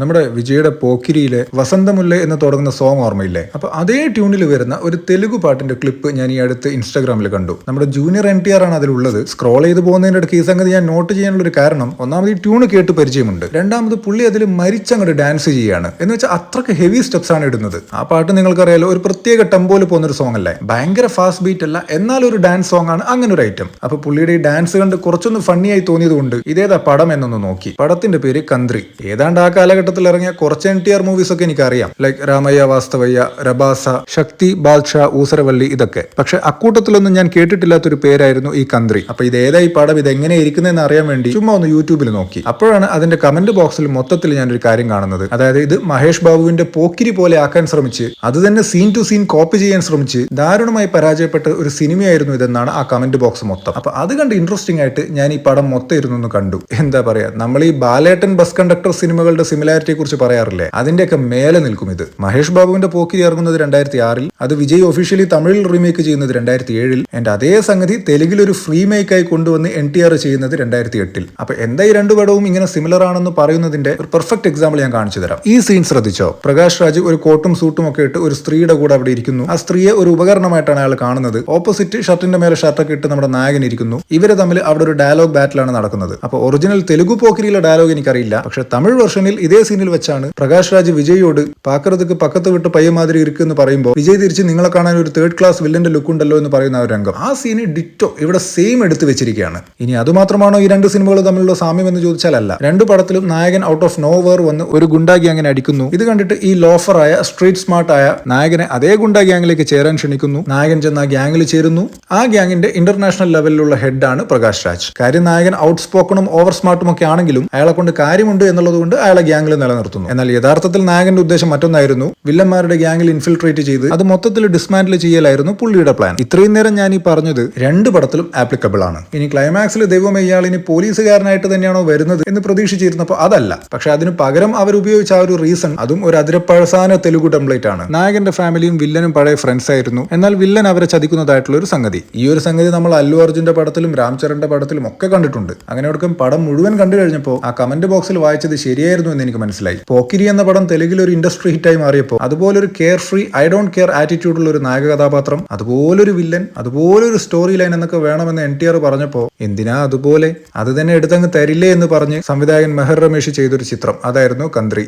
നമ്മുടെ വിജയുടെ പോക്കിരിയിലെ വസന്തമുല്ല എന്ന് തുടങ്ങുന്ന സോങ് ഓർമ്മയില്ലേ? അപ്പൊ അതേ ട്യൂണിൽ വരുന്ന ഒരു തെലുഗു പാട്ടിന്റെ ക്ലിപ്പ് ഞാൻ ഈ അടുത്ത് ഇൻസ്റ്റാഗ്രാമിൽ കണ്ടു. നമ്മുടെ ജൂനിയർ NTR ആണ് അതിലുള്ളത്. സ്ക്രോൾ ചെയ്ത് പോകുന്നതിന്റെ ഇടയ്ക്ക് ഈ സംഗതി ഞാൻ നോട്ട് ചെയ്യാനുള്ള ഒരു കാരണം, ഒന്നാമത് ഈ ട്യൂണ് കേട്ട് പരിചയമുണ്ട്, രണ്ടാമത് പുള്ളി അതിൽ മരിച്ചങ്ങോട്ട് ഡാൻസ് ചെയ്യാണ്. എന്ന് വെച്ചാൽ അത്രക്ക് ഹെവി സ്റ്റെപ്സ് ആണ് ഇടുന്നത്. ആ പാട്ട് നിങ്ങൾക്കറിയാലോ, ഒരു പ്രത്യേക ടെമ്പോയിൽ പോകുന്ന ഒരു സോങ് അല്ലേ? ഭയങ്കര ഫാസ്റ്റ് ബീറ്റ് അല്ല, എന്നാൽ ഒരു ഡാൻസ് സോങ് ആണ്, അങ്ങനെ ഒരു ഐറ്റം. അപ്പൊ പുള്ളിയുടെ ഈ ഡാൻസ് കണ്ട് കുറച്ചൊന്ന് ഫണ്ണിയായി തോന്നിയത് കൊണ്ട് ഇതേതാ പടം എന്നൊന്ന് നോക്കി. പടത്തിന്റെ പേര് കന്ത്രി. ഏതാണ്ട് ആ കാലഘട്ടത്തിൽ ഇറങ്ങിയ കുറച്ച് NTR മൂവീസ് ഒക്കെ എനിക്കറിയാം, ലൈക്ക് രാമയ്യ വാസ്തവയ്യ, രബാസ, ശക്തി, ബാദ്ഷാ, ഊസരവള്ളി, ഇതൊക്കെ. പക്ഷെ അക്കൂട്ടത്തിലൊന്നും ഞാൻ കേട്ടിട്ടില്ലാത്തൊരു പേരായിരുന്നു ഈ കന്ത്രി. അപ്പൊ ഇത് ഏതാ ഈ പടം, ഇത് എങ്ങനെ ഇരിക്കുന്നതെന്ന് അറിയാൻ വേണ്ടി ചുമ്മാ ഒന്ന് യൂട്യൂബിൽ നോക്കി. അപ്പോഴാണ് അതിന്റെ കമന്റ് ബോക്സിൽ മൊത്തത്തിൽ ഞാനൊരു കാര്യം കാണുന്നത്. അതായത് ഇത് മഹേഷ് ബാബുവിന്റെ പോക്കിരി പോലെ ആക്കാൻ ശ്രമിച്ച് അത് തന്നെ സീൻ ടു സീൻ കോപ്പി ചെയ്യാൻ ശ്രമിച്ച് ദാരുണമായി പരാജയപ്പെട്ട ഒരു സിനിമയായിരുന്നു ഇതെന്നാണ് ആ കമന്റ് ബോക്സ് മൊത്തം. അപ്പൊ അത് കണ്ട് ഇൻട്രസ്റ്റിംഗ് ആയിട്ട് ഞാൻ ഈ പടം മൊത്തം ഇരുന്നൊന്ന് കണ്ടു. എന്താ പറയാ, നമ്മൾ ഈ ബാലേട്ടൻ ബസ് കണ്ടക്ടർ സിനിമകളുടെ സിമിലാരിറ്റിയെ കുറിച്ച് പറയാറില്ലേ, അതിന്റെയൊക്കെ മേലെ നിൽക്കും ഇത്. മഹേഷ് ബാബുവിന്റെ പോക്കിരി ഇറങ്ങുന്നത് 2006, അത് വിജയ് ഒഫീഷ്യലി തമിഴിൽ റീമേക്ക് ചെയ്യുന്നത് 2007, ആൻഡ് അതേ സംഗതി തെലുങ്കിൽ ഒരു ഫ്രീ മേക്കായി കൊണ്ടുവന്ന് NTR ചെയ്യുന്നത് 2008. അപ്പൊ എന്താ ഈ രണ്ടു പടവും ഇങ്ങനെ സിമിലർ ആണെന്ന് പറയുന്നതിന്റെ ഒരു പെർഫെക്റ്റ് എക്സാമ്പിൾ ഞാൻ കാണിച്ചു തരാം. ഈ സീൻ ശ്രദ്ധിച്ചോ? പ്രകാശ് രാജ് ഒരു കോട്ടും സൂട്ടും ഒക്കെ ഇട്ട് ഒരു സ്ത്രീയുടെ കൂടെ അവിടെ ഇരിക്കുന്നു. ആ സ്ത്രീയെ ഒരു ഉപകരണമായിട്ടാണ് അയാൾ കാണുന്നത്. ഓപ്പോസിറ്റ് ഷർട്ടിന്റെ മേലെ ഷർട്ടൊക്കെ ഇട്ട് നമ്മുടെ നായകൻ ഇരിക്കുന്നു. ഇവര് തമ്മിൽ അവിടെ ഒരു ഡയലോഗ് ബാറ്റിലാണ് നടക്കുന്നത്. അപ്പൊ ഒറിജിനൽ തെലുഗു പോക്കിരിയിലെ ഡയലോഗ് എനിക്കറിയില്ല, പക്ഷെ തമിഴ് വെർഷനിൽ ഇതേ സീനിൽ വെച്ചാണ് പ്രകാശ് രാജ് വിജയോട് പാക്കറതുക്ക് പക്കത്ത് വിട്ട് പയ്യമാതിരി ഇരിക്കുമെന്ന് പറയുമ്പോൾ വിജയ് തിരിച്ച് നിങ്ങളെ കാണാൻ ഒരു തേർഡ് ക്ലാസ് വില്ലന്റെ ലുക്ക് ഉണ്ടല്ലോ എന്ന് പറയുന്ന ഒരു രംഗം, ആ സീന് ഡിറ്റോ ഇവിടെ സെയിം എടുത്തു വെച്ചിരിക്കുകയാണ്. ഇനി അതുമാത്രമാണോ ഈ രണ്ട് സിനിമകൾ തമ്മിലുള്ള സാമ്യം എന്ന് ചോദിച്ചാൽ അല്ല. രണ്ടു പടത്തിലും നായകൻ ഔട്ട് ഓഫ് നോവർ വന്ന് ഒരു ഗുണ്ടാ ഗ്യാങ്ങിനെ അടിക്കുന്നു. ഇത് കണ്ടിട്ട് ഈ ലോഫറായ സ്ട്രീറ്റ് സ്മാർട്ടായ നായകനെ അതേ ഗുണ്ടാ ഗ്യാങ്ങിലേക്ക് ചേരാൻ ക്ഷണിക്കുന്നു. നായകൻ ചെന്ന് ആ ഗ്യാങ്ങിൽ ചേരുന്നു. ആ ഗ്യാങ്ങിന്റെ ഇന്റർനാഷണൽ ലെവലിലുള്ള ഹെഡാണ് പ്രകാശ് രാജ്. കാര്യം നായകൻ ഔട്ട് സ്പോക്കണും ഓവർ സ്മാർട്ടും ഒക്കെ ആണെങ്കിലും അയാളെ കൊണ്ട് കാര്യമുണ്ട് എന്നുള്ളത് കൊണ്ട് അയാളെ ഗ്യാങ്ങിൽ നിലനിർത്തുന്നു. എന്നാൽ യഥാർത്ഥത്തിൽ നായകന്റെ ഉദ്ദേശം മറ്റൊന്നായിരുന്നു. വില്ലന്മാരുടെ ഗ്യാങ്ങിൽ ഇൻഫിൽട്രേറ്റ് ചെയ്ത് അത് മൊത്തത്തിൽ ഡിസ്മാന്റിൽ ചെയ്യലായിരുന്നു പുള്ളിയുടെ പ്ലാൻ. ഇത്രയും നേരം ഞാൻ ഈ പറഞ്ഞത് രണ്ട് പടത്തിലും ആപ്ലിക്കബിൾ ആണ്. ഇനി ക്ലൈമാക്സിൽ ദൈവമേ ഇയാൾ ഇനി പോലീസുകാരനായിട്ട് തന്നെയാണോ വരുന്നത് എന്ന് പ്രതീക്ഷിച്ചിരുന്നപ്പോൾ അതല്ല. പക്ഷെ അതിന് പകരം അവർ ഉപയോഗിച്ച ആ ഒരു റീസൺ, അതും ഒരു അതിരപ്പഴസാന തെലുഗു ടെംപ്ലേറ്റ് ആണ്. നായകന്റെ ഫാമിലിയും വില്ലനും പഴയ ഫ്രണ്ട്സ് ആയിരുന്നു, എന്നാൽ വില്ലൻ അവരെ ചതിക്കുന്നതായിട്ടുള്ള ഒരു സംഗതി. ഈ ഒരു സംഗതി നമ്മൾ അല്ലു അർജുന്റെ പടത്തിലും രാംചരന്റെ പടത്തിലും ഒക്കെ കണ്ടിട്ടുണ്ട്. അങ്ങനെ ഒടുക്കം പടം മുഴുവൻ കണ്ടു കഴിഞ്ഞപ്പോൾ ആ കമന്റ് ബോക്സിൽ വായിച്ചത് ശരിയായിരുന്നു എന്ന് എനിക്ക് മനസ്സിലായി. പോക്കിരി എന്ന പടം തെലുങ്കിൽ ഒരു ഇൻഡസ്ട്രി ഹിറ്റായി മാറിയപ്പോൾ അതുപോലൊരു care free, I don't care ആറ്റിറ്റ്യൂഡുള്ള ഒരു നായക കഥാപാത്രം, അതുപോലൊരു വില്ലൻ, അതുപോലൊരു സ്റ്റോറി ലൈൻ എന്നൊക്കെ വേണമെന്ന് NTR പറഞ്ഞപ്പോൾ എന്തിനാ അതുപോലെ, അത് തന്നെ എടുത്തങ്ങ് തരില്ലേ എന്ന് പറഞ്ഞ് സംവിധായകൻ മെഹർ രമേഷ് ചെയ്തൊരു ചിത്രം, അതായിരുന്നു കന്ത്രി.